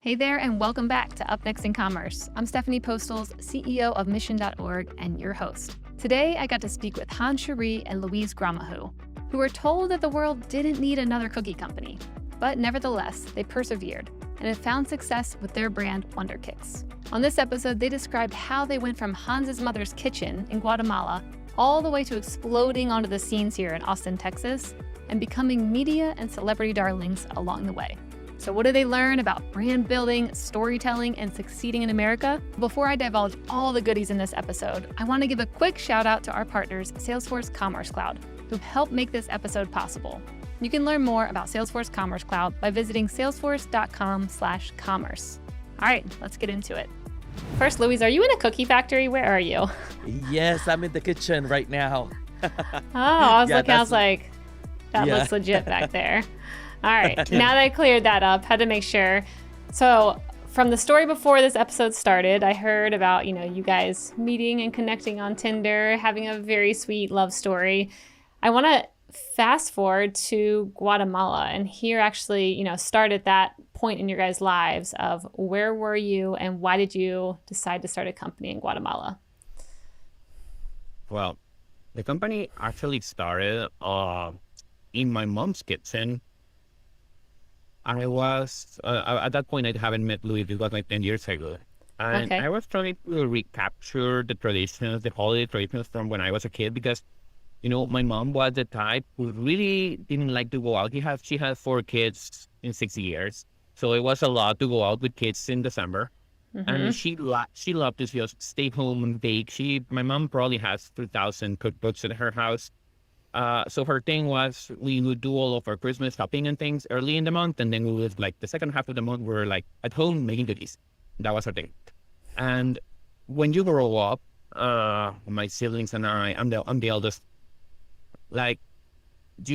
Hey there, and welcome back to Up Next in Commerce. I'm Stephanie Postles, CEO of Mission.org, and your host. Today, I got to speak with Schrei and Luis Gramajo, who were told that the world didn't need another cookie company. But nevertheless, they persevered and have found success with their brand Wunderkeks. On this episode, they described how they went from Hans's mother's kitchen in Guatemala all the way to exploding onto the scenes here in Austin, Texas, and becoming media and celebrity darlings along the way. So what do they learn about brand building, storytelling, and succeeding in America? Before I divulge all the goodies in this episode, I want to give a quick shout out to our partners, Salesforce Commerce Cloud, who helped make this episode possible. You can learn more about Salesforce Commerce Cloud by visiting salesforce.com/commerce. All right, let's get into it. First, Luis, are you in a cookie factory? Where are you? Yes, I'm in the kitchen right now. I was looking, I was like, that looks legit back there. All right, now that I cleared that up, had to make sure. So from the story before this episode started, I heard about, you guys meeting and connecting on Tinder, having a very sweet love story. I want to fast forward to Guatemala and here actually, start at that point in your guys' lives of where were you and why did you decide to start a company in Guatemala? Well, the company actually started in my mom's kitchen. I was, at that point, I haven't met Luis. It was like 10 years ago. And I was trying to recapture the traditions, the holiday traditions from when I was a kid because, my mom was the type who really didn't like to go out. She has 4 kids in 6 years. So it was a lot to go out with kids in December. Mm-hmm. And she loved to just stay home and bake. My mom probably has 2,000 cookbooks in her house. So her thing was we would do all of our Christmas shopping and things early in the month. And then we would the second half of the month, we're at home making cookies. That was her thing. And when you grow up, my siblings and I'm the eldest, you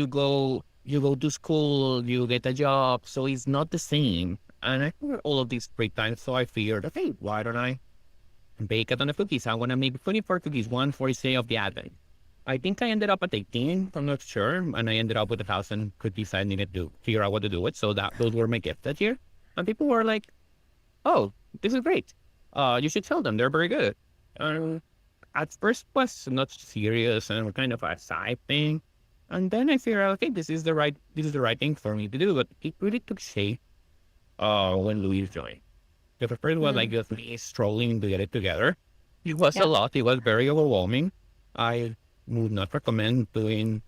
go to school, you get a job. So it's not the same. And I have all of these free time. So I figured, okay, why don't I bake a ton of cookies? I want to make 24 cookies, one for each day of the Advent. I think I ended up at 18, I'm not sure, and I ended up with 1,000 cookies I needed to figure out what to do with, so those were my gifts that year. And people were like, oh, this is great. You should sell them, they're very good. At first it was not serious and kind of a side thing. And then I figured out, okay, this is the right thing for me to do, but it really took shape when Luis joined. The first was just me struggling to get it together. It was a lot, it was very overwhelming. I would not recommend founding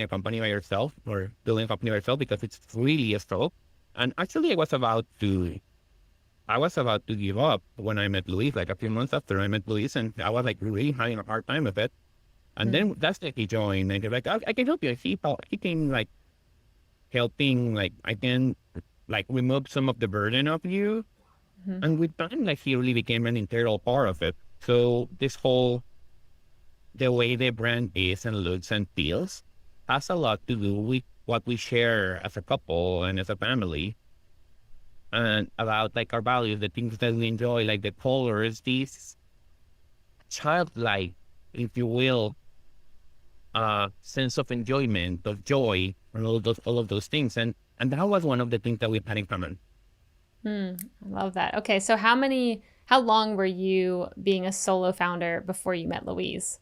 a company by yourself or building a company by yourself because it's really a struggle. And actually I was about to give up when I met Luis, a few months after I met Luis, and I was really having a hard time with it. And then that's he joined and they're like, I can help you. He can helping, I can remove some of the burden of you. Mm-hmm. And with time, he really became an integral part of it. So the way the brand is and looks and feels has a lot to do with what we share as a couple and as a family and about our values, the things that we enjoy, the colors, these childlike, if you will, sense of enjoyment, of joy, and all of those things. And that was one of the things that we had in common. I love that. Okay, so how long were you being a solo founder before you met Luis?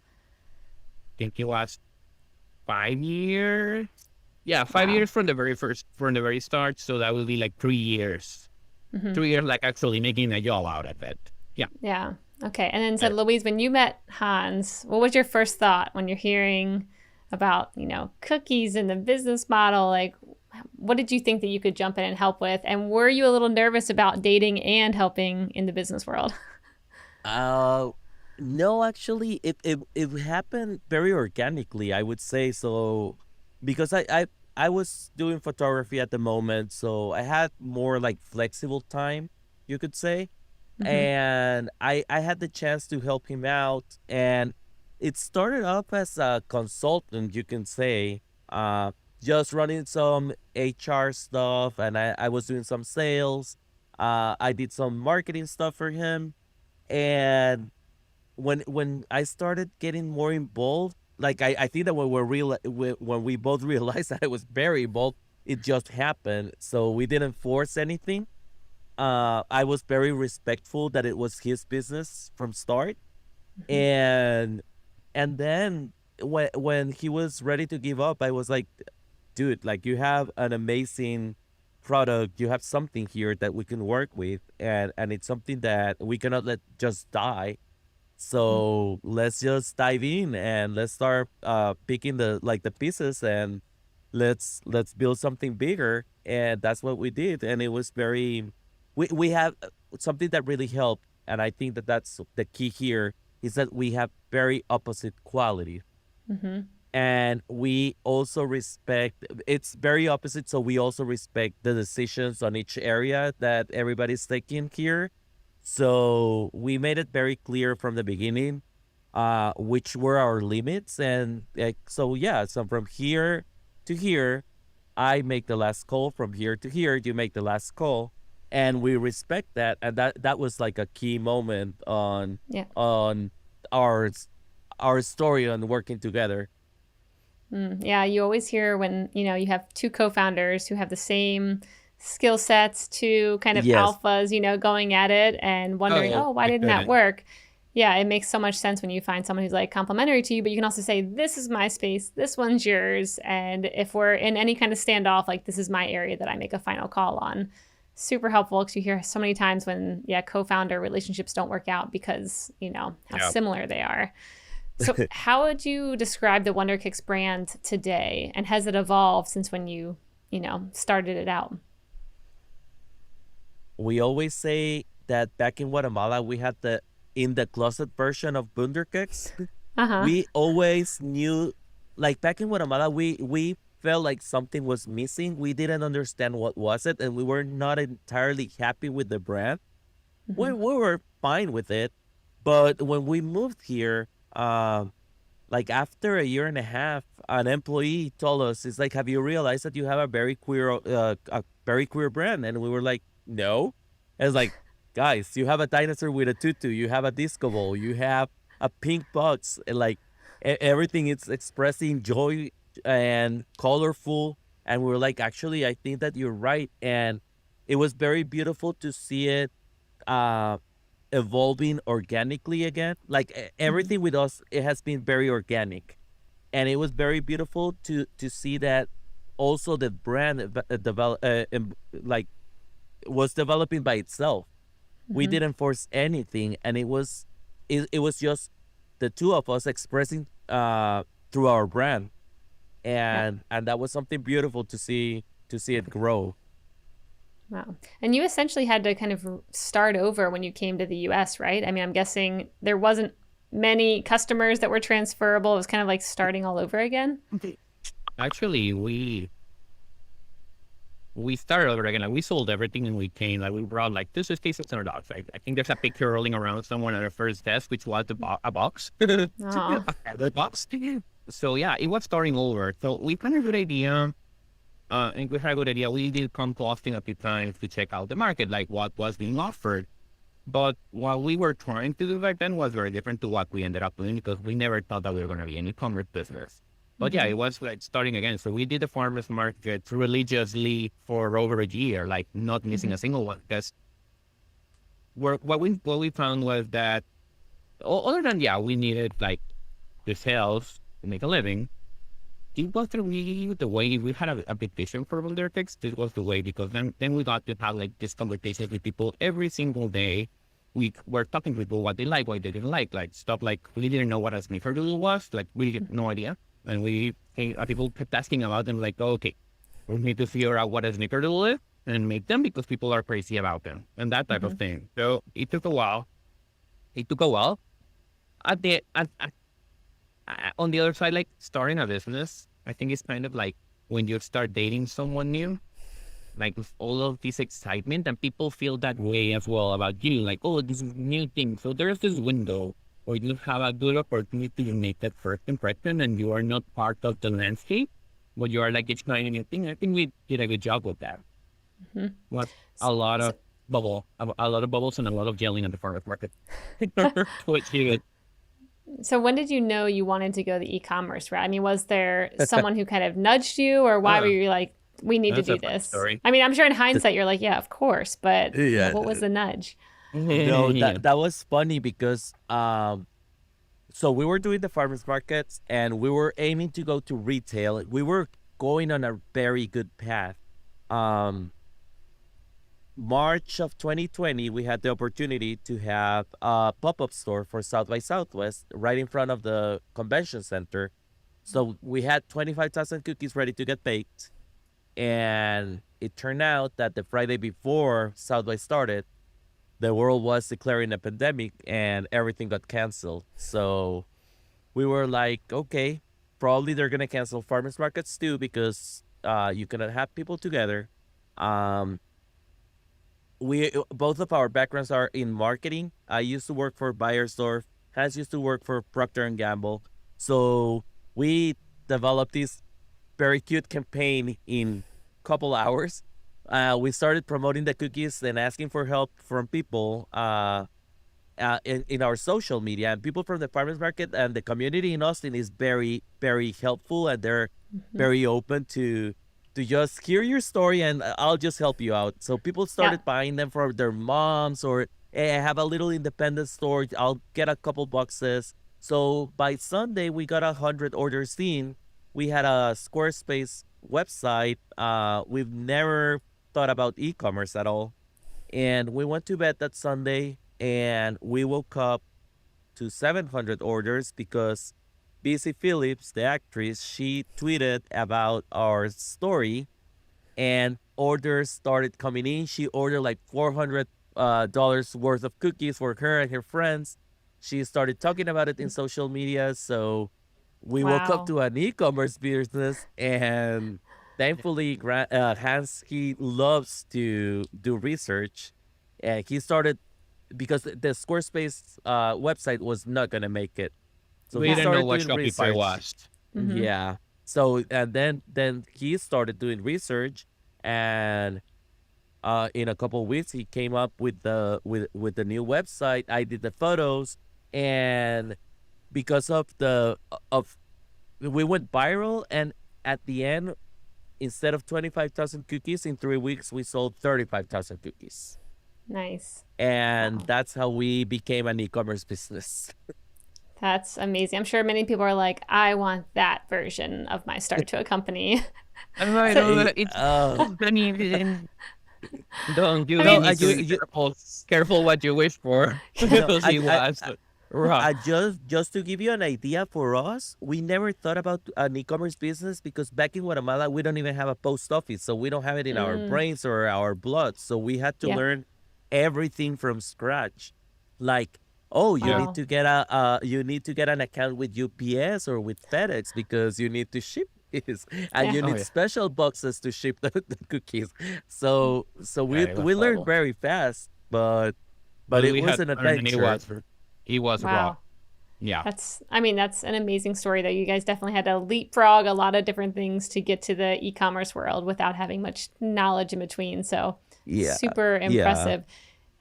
I think it was 5 years. Yeah, 5 years from the very start. So that would be 3 years. Mm-hmm. 3 years, actually making a job out of it. Yeah. Yeah. Okay. And then, so Luis, when you met Hans, what was your first thought when you're hearing about, cookies and the business model? What did you think that you could jump in and help with? And were you a little nervous about dating and helping in the business world? No, actually, it happened very organically, I would say. So, because I was doing photography at the moment, so I had more flexible time, you could say. Mm-hmm. And I had the chance to help him out. And it started off as a consultant, you can say, just running some HR stuff. And I was doing some sales. I did some marketing stuff for him. And when I started getting more involved, I think that when we both realized that I was very involved, it just happened. So we didn't force anything. I was very respectful that it was his business from start. Mhm. And then when he was ready to give up, I was like, dude, like you have an amazing product, you have something here that we can work with, and it's something that we cannot let just die. Mhm. So let's just dive in and let's start picking the pieces, and let's build something bigger. And that's what we did. And it was very, we have something that really helped, and I think that that's the key here, is that we have very opposite quality. Mhm. And we also respect, it's very opposite, so we also respect the decisions on each area that everybody's taking here. So we made it very clear from the beginning which were our limits. And so yeah, so from here to here, I make the last call. From here to here, you make the last call. And we respect that. And that was like a key moment Yeah. on our our story on working together. Yeah, you always hear when, you have two co-founders who have the same skill sets, two kind of Yes. alphas, going at it and wondering, Oh, oh, why I didn't that couldn't. work? Yeah, it makes so much sense when you find someone who's like complimentary to you, but you can also say, this is my space, this one's yours. And if we're in any kind of standoff, like this is my area that I make a final call on. Super helpful because you hear so many times when, yeah, co-founder relationships don't work out because, how Yeah. similar they are. So, how would you describe the Wunderkeks brand today, and has it evolved since when you started it out? We always say that back in Guatemala, we had the in the closet version of Wunderkeks. Uh huh. We always knew, like back in Guatemala, we felt like something was missing. We didn't understand what was it, and we were not entirely happy with the brand. Hmm. We were fine with it, but when we moved here, like after a year and a half, an employee told us, "It's like, have you realized that you have a very queer brand?" And we were like, "No." And it's like, guys, you have a dinosaur with a tutu, you have a disco ball, you have a pink box, and like everything is expressing joy and colorful. And we were like, actually, I think that you're right. And it was very beautiful to see it uh evolving organically again. Like Hmm. everything with us, it has been very organic, and it was very beautiful to see that also the brand develop like was developing by itself. We Hmm. didn't force anything, and it was just the two of us expressing through our brand. Yeah. And that was something beautiful to see it grow. Wow. And you essentially had to kind of start over when you came to the US, right? I mean, I'm guessing there wasn't many customers that were transferable. It was kind of like starting all over again. Actually, we started over again. Like we sold everything and we came. Like we brought like this is $600. I think there's a picture rolling around somewhere on our first desk, which was a box, a Oh. feather box. So yeah, it was starting over. So we kind of good idea. And we had a good idea. We did come to Austin a few times to check out the market, like what was being offered. But what we were trying to do back then was very different to what we ended up doing because we never thought that we were going to be an e-commerce business. But yeah, Hmm. it was like starting again. So we did the farmers market religiously for over a year, like not missing Hmm. a single one. Because what we found was that other than yeah, we needed like the sales to make a living. It was really the way we had a big vision for Wunderkeks. This was the way because then we got to have like this conversation with people every single day. We were talking to people what they like, what they didn't like stuff like we didn't know what a snickerdoodle was, like we had no idea. And people kept asking about them, like, oh, okay, we need to figure out what a snickerdoodle is and make them because people are crazy about them and that type of Hmm. thing. So it took a while. It took a while. On the other side, like starting a business, I think it's kind of like when you start dating someone new, like with all of this excitement, and people feel that way as well about you, like, oh, this is a new thing. So there's this window where you have a good opportunity to make that first impression, and you are not part of the landscape, but you are like it's trying a new thing. I think we did a good job with that. Hmm. Was a lot So, of a lot of bubbles, and a lot of yelling at the farmers market. To achieve it. so when did you know you wanted to go the e-commerce route? I mean, was there someone who kind of nudged you, or why were you like, we need to That's a do fun this. story. I mean, I'm sure in hindsight you're like, yeah, of course, but Yeah. what was the nudge? No, Yeah. that was funny because so we were doing the farmers markets and we were aiming to go to retail. We were going on a very good path. Um, March of 2020, we had the opportunity to have a pop-up store for South by Southwest right in front of the convention center. So we had 25,000 cookies ready to get baked. And it turned out that the Friday before South by started, the world was declaring a pandemic and everything got canceled. So we were like, okay, probably they're gonna cancel farmers markets too because you cannot have people together. Um, we both of our backgrounds are in marketing. I used to work for Bayersdorf. Hans used to work for Procter and Gamble. So we developed this very cute campaign in couple hours. We started promoting the cookies and asking for help from people in our social media, and people from the farmers market and the community in Austin is very, very helpful, and they're very open to just hear your story and I'll just help you out. So people started buying them for their moms, or hey, I have a little independent store, I'll get a couple boxes. So by Sunday we got 100 orders in. We had a Squarespace website. We've never thought about e-commerce at all. And we went to bed that Sunday and we woke up to 700 orders because BC Phillips, the actress, she tweeted about our story and orders started coming in. She ordered like $400 worth of cookies for her and her friends. She started talking about it in social media. So we woke up Wow. to an e-commerce business, and thankfully, Hans, he loves to do research, and he started because the Squarespace website was not gonna make it, so We he didn't know started what doing Shopify research. was. Yeah. So and then he started doing research, and in a couple of weeks he came up with the new website. I did the photos, and because of we went viral, and at the end, instead of 25,000 cookies in 3 weeks, we sold 35,000 cookies, Nice. and Wow. that's how we became an e-commerce business. That's amazing. I'm sure many people are like, I want that version of my start to a company. And I So, know it's funny. Don't you I no, mean, need to be careful what you wish for no, because it was rough. just to give you an idea, for us, we never thought about an e-commerce business because back in Guatemala, we don't even have a post office, so we don't have it in our brains or our blood. So we had to yeah. learn everything from scratch. Like, oh, you need Wow. to get an account with UPS or with FedEx because you need to ship this, and Yeah. you Oh need yeah, special boxes to ship the cookies. So yeah, we it was we learned horrible. very fast, but But it we was had an fun, and adventure. it was raw. Wow. Yeah. That's an amazing story that you guys definitely had to leapfrog a lot of different things to get to the e-commerce world without having much knowledge in between. So Yeah, super yeah. impressive.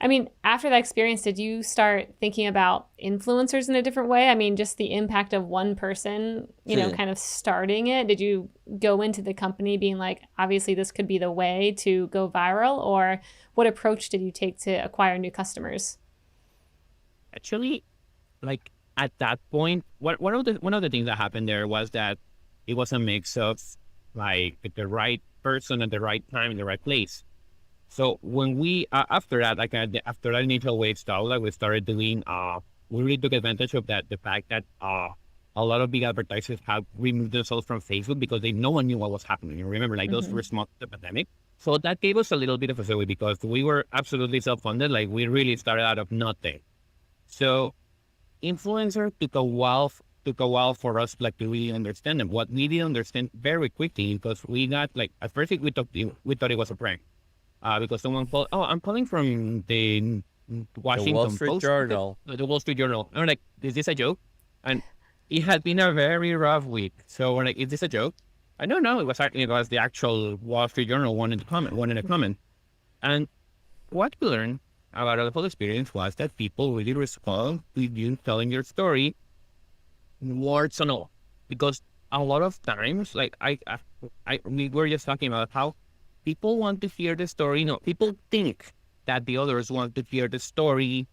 I mean, after that experience, did you start thinking about influencers in a different way? I mean, just the impact of one person, kind of starting it. Did you go into the company being like, obviously this could be the way to go viral, or what approach did you take to acquire new customers? Actually, like at that point, one of the things that happened there was that it was a mix of like the right person at the right time in the right place. So when we after that, after that initial wave started, like we started doing, we really took advantage of that. The fact that a lot of big advertisers have removed themselves from Facebook because no one knew what was happening. You remember, like those first months of the pandemic. So that gave us a little bit of a joy because we were absolutely self-funded. Like we really started out of nothing. So influencer took a while for us like to really understand them. What we didn't understand very quickly because we got like at first we thought it was a prank. Because someone called, oh, I'm calling from the The Wall Washington Street Post, Journal. the Wall Street Journal. And we're like, is this a joke? And it had been a very rough week. So we're like, is this a joke? I don't know. It was the actual Wall Street Journal wanted a comment. And what we learned about the whole experience was that people really respond to you telling your story, words and all. Because a lot of times, like we were just talking about how people want to hear the story. No, people think that the others want to hear the story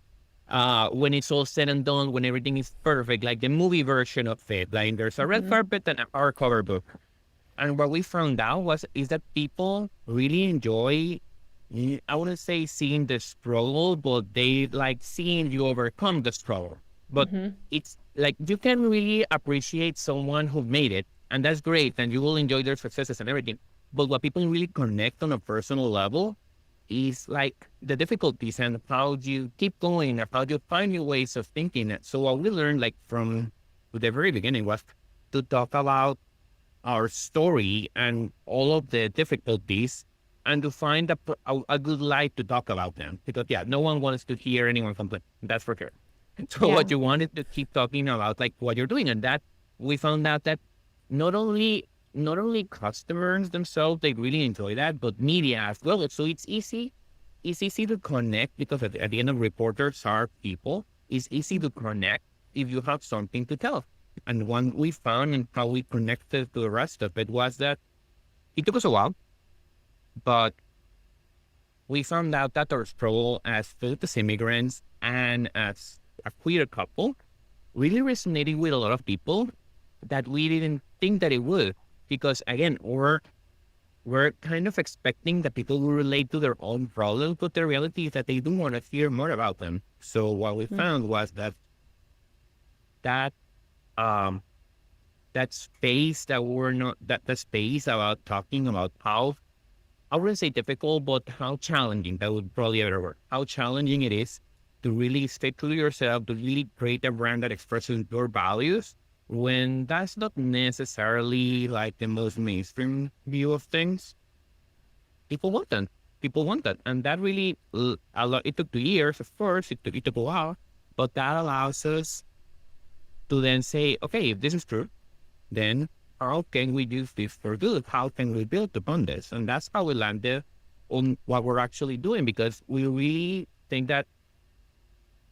when it's all said and done, when everything is perfect, like the movie version of it. Like there's a red carpet and a hardcover book. And what we found out is that people really enjoy, I wouldn't say seeing the struggle, but they like seeing you overcome the struggle. But it's like you can really appreciate someone who made it, and that's great, and you will enjoy their successes and everything. But what people really connect on a personal level is like the difficulties and how you keep going and how you find new ways of thinking. So what we learned like from the very beginning was to talk about our story and all of the difficulties and to find a good light to talk about them. Because no one wants to hear anyone complain. That's for sure. So what you wanted to keep talking about, like what you're doing, and that we found out that not only customers themselves, they really enjoy that, but media as well. So it's easy to connect because at the end of reporters are people. It's easy to connect if you have something to tell. And what we found and how we connected to the rest of it was that it took us a while, but we found out that our struggle as Filipino immigrants and as a queer couple really resonated with a lot of people that we didn't think that it would. Because again, we're kind of expecting that people will relate to their own problems, but the reality is that they do want to hear more about them. So what we found was that space that we're not, that the space about talking about how, I wouldn't say difficult, but how challenging, that would probably be a better word, how challenging it is to really stay true to yourself, to really create a brand that expresses your values, when that's not necessarily like the most mainstream view of things. People want that. And that really, it took 2 years, of course, it took a while, but that allows us to then say, okay, if this is true, then how can we use this for good? How can we build upon this? And that's how we landed on what we're actually doing, because we really think that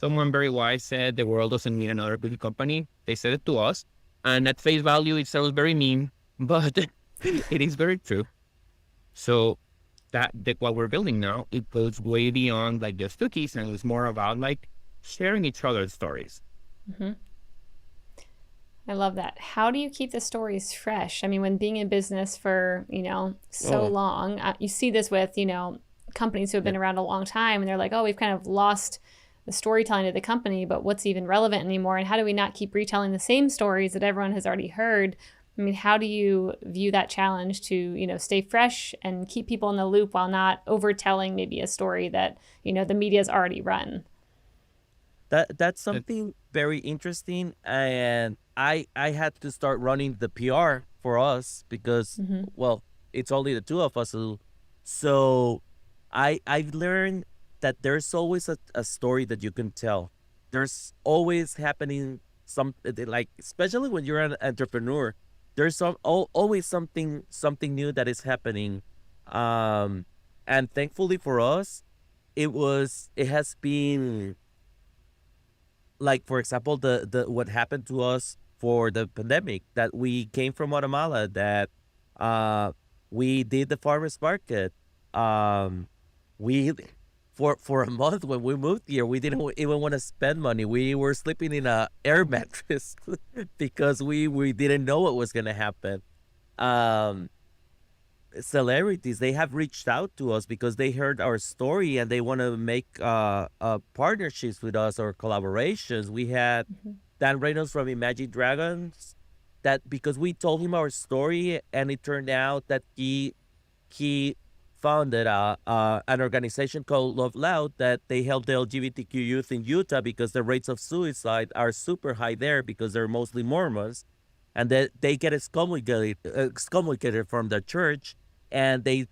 someone very wise said the world doesn't need another big company. They said it to us. And at face value, it sounds very mean, but it is very true. So that what we're building now, it goes way beyond like just cookies, and it's more about like sharing each other's stories. I love that. How do you keep the stories fresh? I mean, when being in business for, so long, you see this with, companies who have been around a long time, and they're like, oh, we've kind of lost the storytelling of the company, but what's even relevant anymore? And how do we not keep retelling the same stories that everyone has already heard? I mean, how do you view that challenge to, stay fresh and keep people in the loop while not overtelling maybe a story that, the media's already run? That's something very interesting, and I had to start running the PR for us because well, it's only the two of us, so I've learned that there's always a story that you can tell. There's always happening like, especially when you're an entrepreneur, there's always something new that is happening, and thankfully for us, it has been like, for example, the what happened to us for the pandemic, that we came from Guatemala, that we did the farmers market. We for a month when we moved here, we didn't even want to spend money. We were sleeping in a air mattress because we didn't know what was gonna happen. Celebrities, they have reached out to us because they heard our story and they want to make partnerships with us or collaborations. We had Dan Reynolds from Imagine Dragons, that because we told him our story, and it turned out that he founded an organization called Love Loud, that they help the LGBTQ youth in Utah because the rates of suicide are super high there because they're mostly Mormons, and that they get excommunicated from the church, and they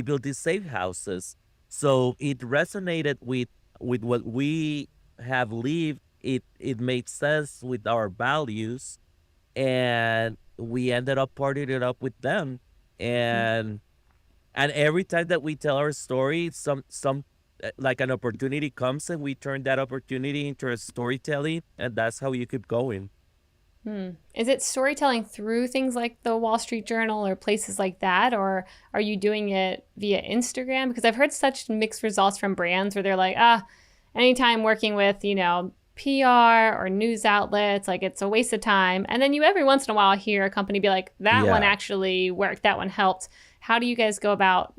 build these safe houses. So it resonated with what we have lived. It made sense with our values, and we ended up partnering it up with them. And every time that we tell our story, some like an opportunity comes, and we turn that opportunity into a storytelling, and that's how you keep going. Is it storytelling through things like the Wall Street Journal or places like that? Or are you doing it via Instagram? Because I've heard such mixed results from brands where they're like, anytime working with, PR or news outlets, like it's a waste of time. And then you every once in a while hear a company be like, that one Yeah. actually worked, that one helped. How do you guys go about,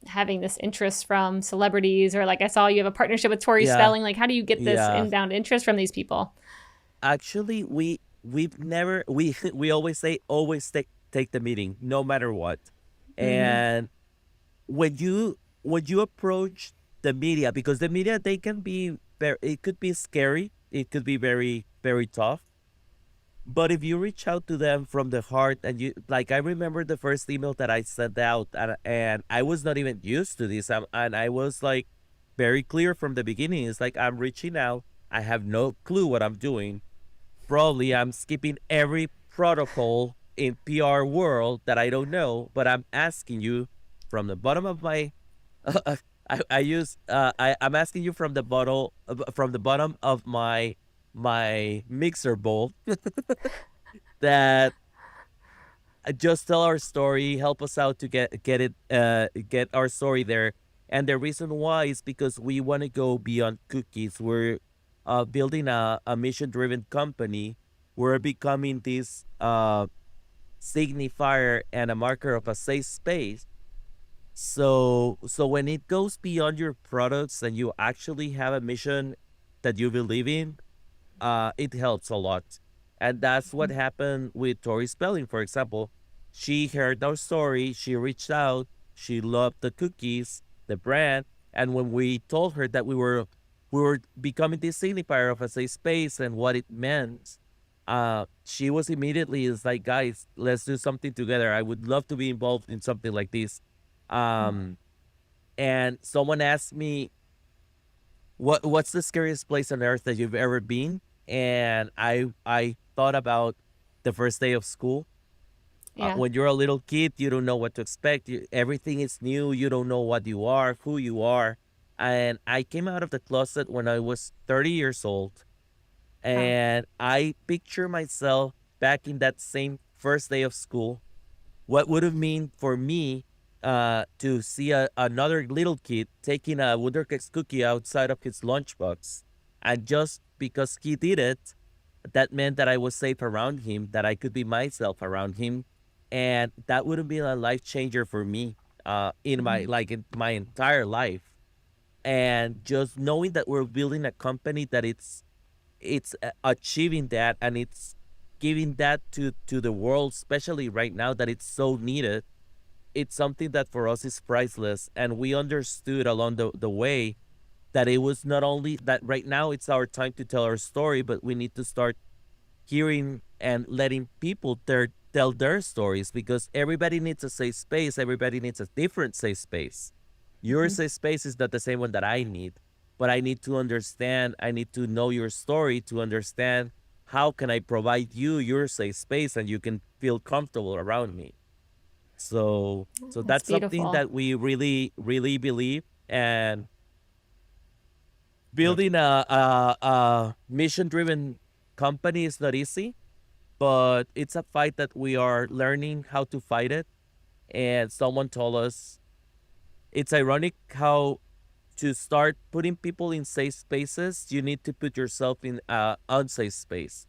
having this interest from celebrities? Or like I saw you have a partnership with Tori Yeah. Spelling. Like, how do you get this Yeah. inbound interest from these people? Actually, we've never we always say always take the meeting no matter what. Mm-hmm. And when you approach the media, because the media, they can be very, it could be scary, it could be very very tough. But if you reach out to them from the heart, and you, like, I remember the first email that I sent out, and I was not even used to this, and I was like very clear from the beginning. It's like, I'm reaching out, I have no clue what I'm doing, probably I'm skipping every protocol in PR world that I don't know, but I'm asking you from the bottom of my I'm asking you from the bottom of my mixer bowl that just tell our story, help us out to get our story there. And the reason why is because we want to go beyond cookies. We're building a mission driven company. We're becoming this signifier and a marker of a safe space. So when it goes beyond your products and you actually have a mission that you believe in, it helps a lot. And that's what happened with Tori Spelling, for example. She heard our story, she reached out, she loved the cookies, the brand, and when we told her that we were becoming this signifier of a safe space and what it meant, she was immediately is like, guys, let's do something together. I would love to be involved in something like this. Um, and someone asked me, what's the scariest place on earth that you've ever been? And I thought about the first day of school. Yeah. When you're a little kid, you don't know what to expect. Everything is new. You don't know what you are, who you are. And I came out of the closet when I was 30 years old. Wow. And I picture myself back in that same first day of school. What would it mean for me to see another little kid taking a Wunderkeks cookie outside of his lunchbox? And just because he did it, that meant that I was safe around him, that I could be myself around him. And that would have been a life changer for me in my entire life. And just knowing that we're building a company that it's achieving that, and it's giving that to the world, especially right now that it's so needed. It's something that for us is priceless. And we understood along the way that it was not only that right now it's our time to tell our story, but we need to start hearing and letting people tell their stories, because everybody needs a safe space. Everybody needs a different safe space. Your safe space is not the same one that I need, but I need to understand. I need to know your story to understand how can I provide you your safe space and you can feel comfortable around me. So That's that's something beautiful. that we really really believe. And Yeah. building a mission driven company is not easy, but it's a fight that we are learning how to fight it. And someone told us it's ironic how to start putting people in safe spaces, you need to put yourself in a unsafe space.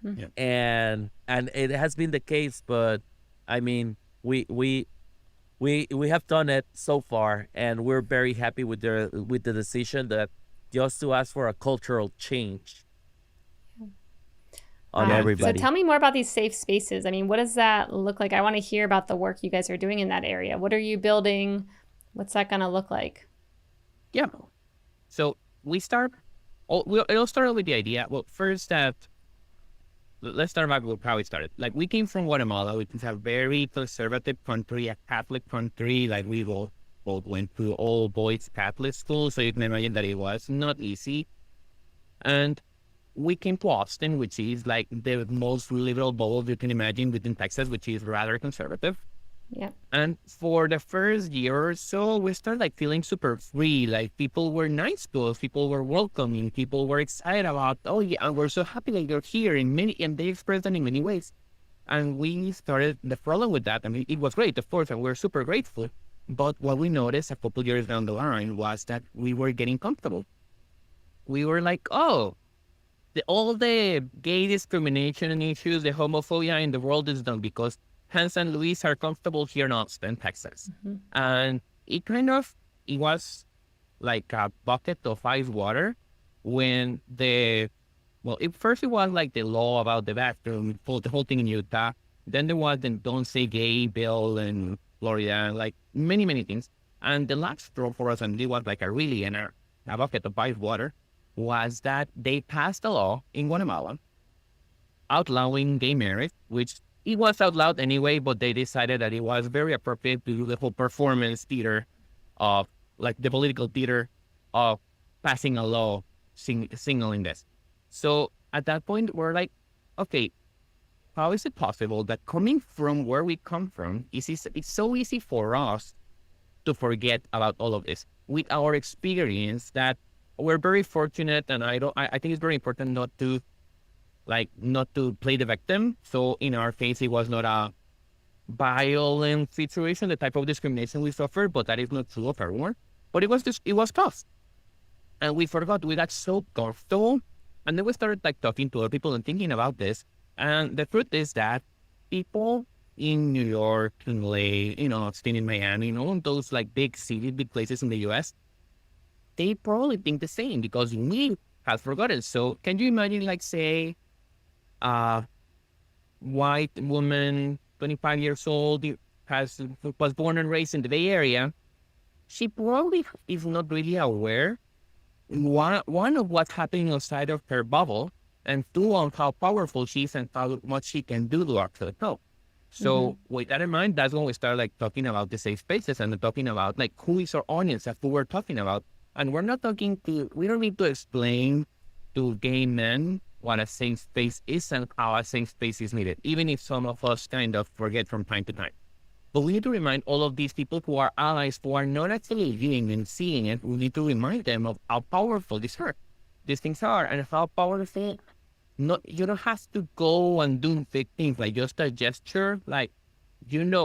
Yeah. And it has been the case, but I mean, we have done it so far, and we're very happy with the decision that just to ask for a cultural change on Yeah. Wow. So everybody. tell me more about these safe spaces. I mean, what does that look like? I want to hear about the work you guys are doing in that area. What are you building? What's that going to look like? Yeah. So we start. It'll start with the idea. Well, first that let's start back with how we started. Like we came from Guatemala, which is a very conservative country, a Catholic country. Like we both went to all boys Catholic school, so you can imagine that it was not easy. And we came to Austin, which is like the most liberal bubble you can imagine within Texas, which is rather conservative. Yeah. And for the first year or so, we started like feeling super free. Like people were nice to us, people were welcoming, people were excited about, oh yeah, and we're so happy that you're here in many, and they expressed that in many ways. And we started the problem with that. I mean, it was great, of course, and we're super grateful. But what we noticed a couple years down the line was that we were getting comfortable. We were like, oh, all the gay discrimination issues, the homophobia in the world is done because Hans and Luis are comfortable here in Austin, Texas. Mm-hmm. And it was like a bucket of ice water when first it was like the law about the bathroom, the whole thing in Utah. Then there was the Don't Say Gay bill in Florida, and like many, many things. And the last straw for us, and it was like a bucket of ice water, was that they passed a law in Guatemala outlawing gay marriage, which it was outlawed anyway, but they decided that it was very appropriate to do the whole performance theater of, like the political theater of passing a law signaling this. So at that point, we're like, okay, how is it possible that coming from where we come from, it's so easy for us to forget about all of this with our experience that we're very fortunate, and I think it's very important not to play the victim. So in our case, it was not a violent situation, the type of discrimination we suffered, but that is not true of everyone. But it was tough. And we got so comfortable. And then we started like talking to other people and thinking about this. And the truth is that people in New York, in LA, Austin, in Miami, those like big cities, big places in the US, they probably think the same because we have forgotten. So can you imagine, like, say, white woman, 25 years old, was born and raised in the Bay Area. She probably is not really aware, one of what's happening outside of her bubble, and two, on how powerful she is and how much she can do to actually help. So with that in mind, that's when we start like talking about the safe spaces and talking about like who is our audience, that's who we're talking about. And we don't need to explain to gay men what a safe space is and how a safe space is needed, even if some of us kind of forget from time to time. But we need to remind all of these people who are allies, who are not actually living and seeing it, we need to remind them of how powerful these things are, and how powerful. You don't have to go and do big things, like just a gesture, like,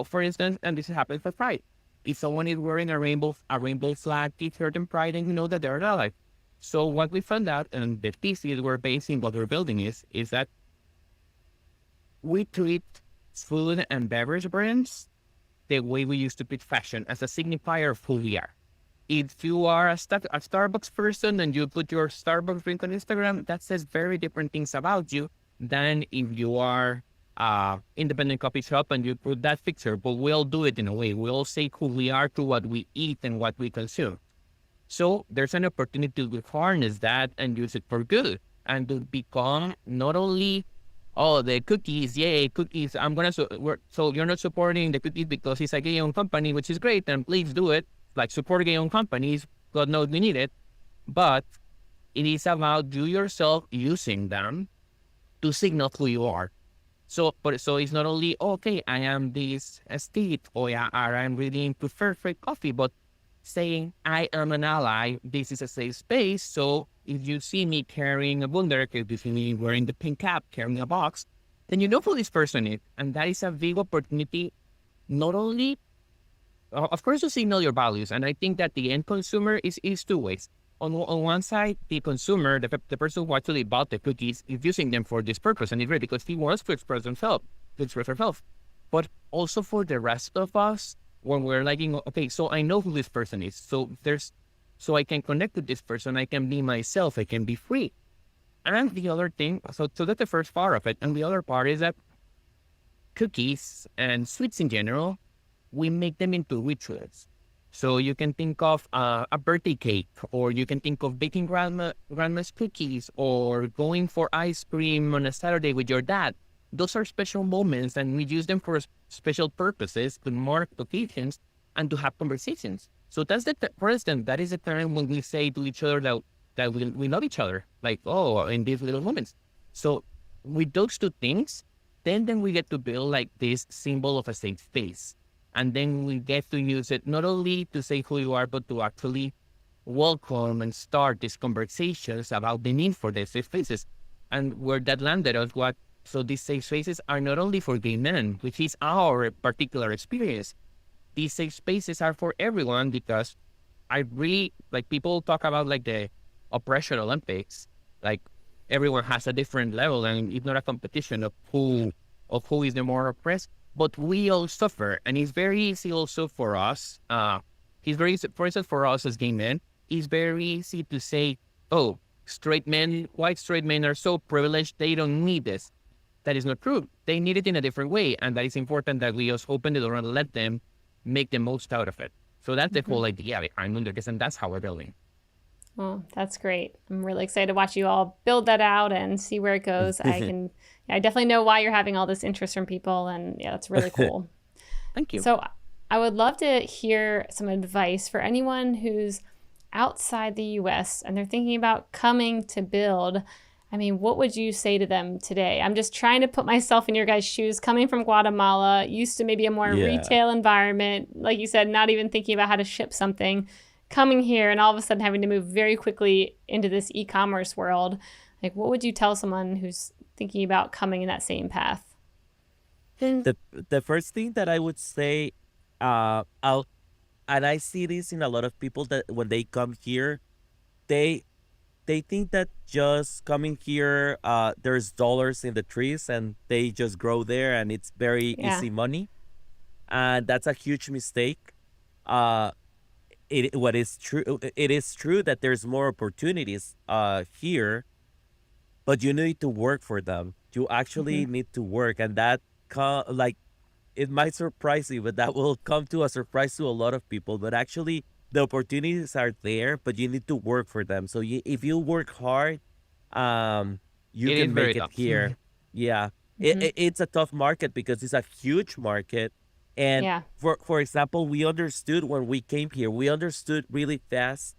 for instance, and this happens for Pride. If someone is wearing a rainbow flag t-shirt in Pride, and you know that they're an ally. So what we found out, and the thesis we're basing what we're building is that we treat food and beverage brands the way we used to treat fashion, as a signifier of who we are. If you are a Starbucks person and you put your Starbucks drink on Instagram, that says very different things about you than if you are independent coffee shop and you put that picture. But we'll do it in a way. We'll say who we are through what we eat and what we consume. So there's an opportunity to harness that and use it for good, and to become not only, the cookies, yay, cookies. So you're not supporting the cookies because it's a gay-owned company, which is great, and please do it. Like, support gay-owned companies. God knows we need it. But it is about you yourself using them to signal who you are. So it's not only, okay, I am this estate, or I'm really into perfect coffee, but saying, I am an ally, this is a safe space. So if you see me carrying a Wunderkeks, if you see me wearing the pink cap, carrying a box, then you know who this person is. And that is a big opportunity, not only, of course, to signal your values. And I think that the end consumer is two ways. On one side, the consumer, the person who actually bought the cookies, is using them for this purpose, and it's great because he wants to express himself, But also for the rest of us, when we're like, okay, so I know who this person is. So I can connect with this person. I can be myself. I can be free. And the other thing, so that's the first part of it. And the other part is that cookies and sweets in general, we make them into rituals. So you can think of a birthday cake, or you can think of baking grandma's cookies, or going for ice cream on a Saturday with your dad. Those are special moments, and we use them for special purposes, to mark occasions and to have conversations. So that's for instance, that is the time when we say to each other that we love each other, like, in these little moments. So with those two things, then we get to build like this symbol of a safe space. And then we get to use it not only to say who you are, but to actually welcome and start these conversations about the need for these safe spaces. And where that landed us, so these safe spaces are not only for gay men, which is our particular experience. These safe spaces are for everyone because I really, like, people talk about like the oppression Olympics, like everyone has a different level and it's not a competition of who is the more oppressed, but we all suffer. And it's very easy also for us. For instance, for us as gay men, it's very easy to say, oh, white straight men are so privileged, they don't need this. That is not true. They need it in a different way. And that is important that we just open the door and let them make the most out of it. So that's the whole idea behind Wunderkeks, and that's how we're building. Well, that's great. I'm really excited to watch you all build that out and see where it goes. I definitely know why you're having all this interest from people, and yeah, that's really cool. Thank you. So I would love to hear some advice for anyone who's outside the US and they're thinking about coming to build. I mean, what would you say to them today? I'm just trying to put myself in your guys' shoes, coming from Guatemala, used to maybe a more retail environment, like you said, not even thinking about how to ship something, coming here and all of a sudden having to move very quickly into this e-commerce world. Like, what would you tell someone who's thinking about coming in that same path? The first thing that I would say, and I see this in a lot of people, that when they come here, they think that just coming here, there's dollars in the trees and they just grow there and it's very easy money. And that's a huge mistake. It is true that there's more opportunities here, but you need to work for them. You actually need to work, and that it might surprise you, but that will come to a surprise to a lot of people. But actually, the opportunities are there, but you need to work for them. So if you work hard, you can make it here. Yeah, it's a tough market because it's a huge market. And for example, we understood when we came here, we understood really fast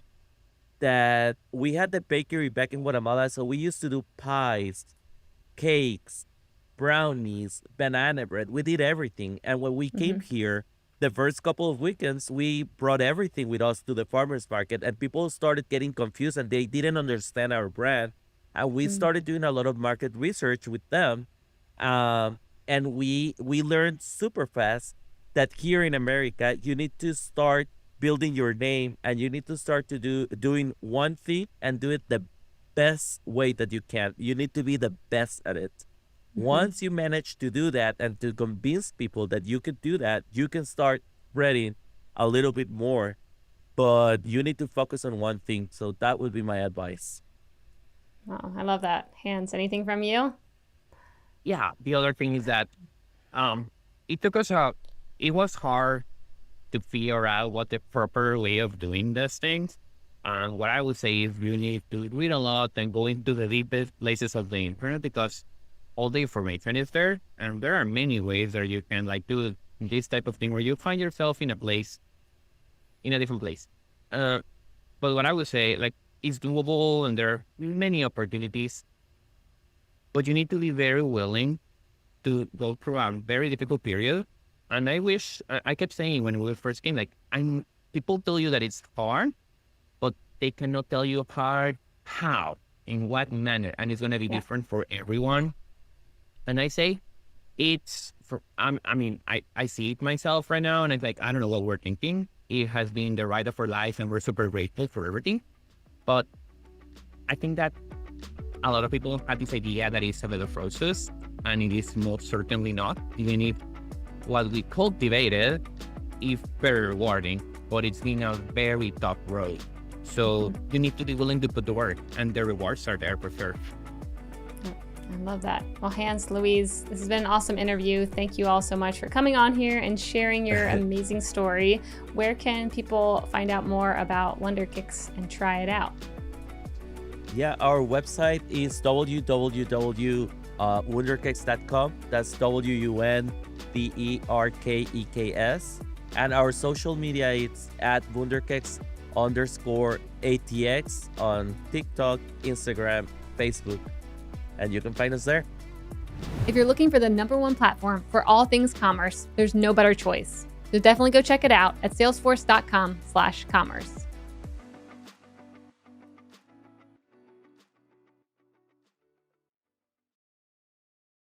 that we had the bakery back in Guatemala. So we used to do pies, cakes, brownies, banana bread. We did everything. And when we came here, the first couple of weekends, we brought everything with us to the farmers market, and people started getting confused and they didn't understand our brand. And we started doing a lot of market research with them. And we learned super fast that here in America, you need to start building your name, and you need to start to doing one thing and do it the best way that you can. You need to be the best at it. Once you manage to do that and to convince people that you can do that, you can start spreading a little bit more, but you need to focus on one thing. So that would be my advice. Oh, I love that. Hans, anything from you? Yeah, the other thing is that it was hard to figure out what the proper way of doing these things. And what I would say is you need to read a lot and go into the deepest places of the internet, because all the information is there, and there are many ways that you can do this type of thing where you find yourself in a different place. But what I would say, it's doable and there are many opportunities, but you need to be very willing to go through a very difficult period. And I kept saying when we first came, people tell you that it's hard, but they cannot tell you how, in what manner, and it's going to be different for everyone. And I say, I see it myself right now, and it's I don't know what we're thinking. It has been the ride of our life, and we're super grateful for everything. But I think that a lot of people have this idea that it's a better process, and it is most certainly not. Even if what we cultivated is very rewarding, but it's been a very tough road. So you need to be willing to put the work, and the rewards are there for sure. I love that. Well, Hans, Luis, this has been an awesome interview. Thank you all so much for coming on here and sharing your amazing story. Where can people find out more about Wunderkeks and try it out? Yeah, our website is www.wunderkeks.com. That's WUNDERKEKS. And our social media is at Wunderkeks_ATX on TikTok, Instagram, Facebook. And you can find us there. If you're looking for the #1 platform for all things commerce, there's no better choice. So definitely go check it out at salesforce.com/commerce.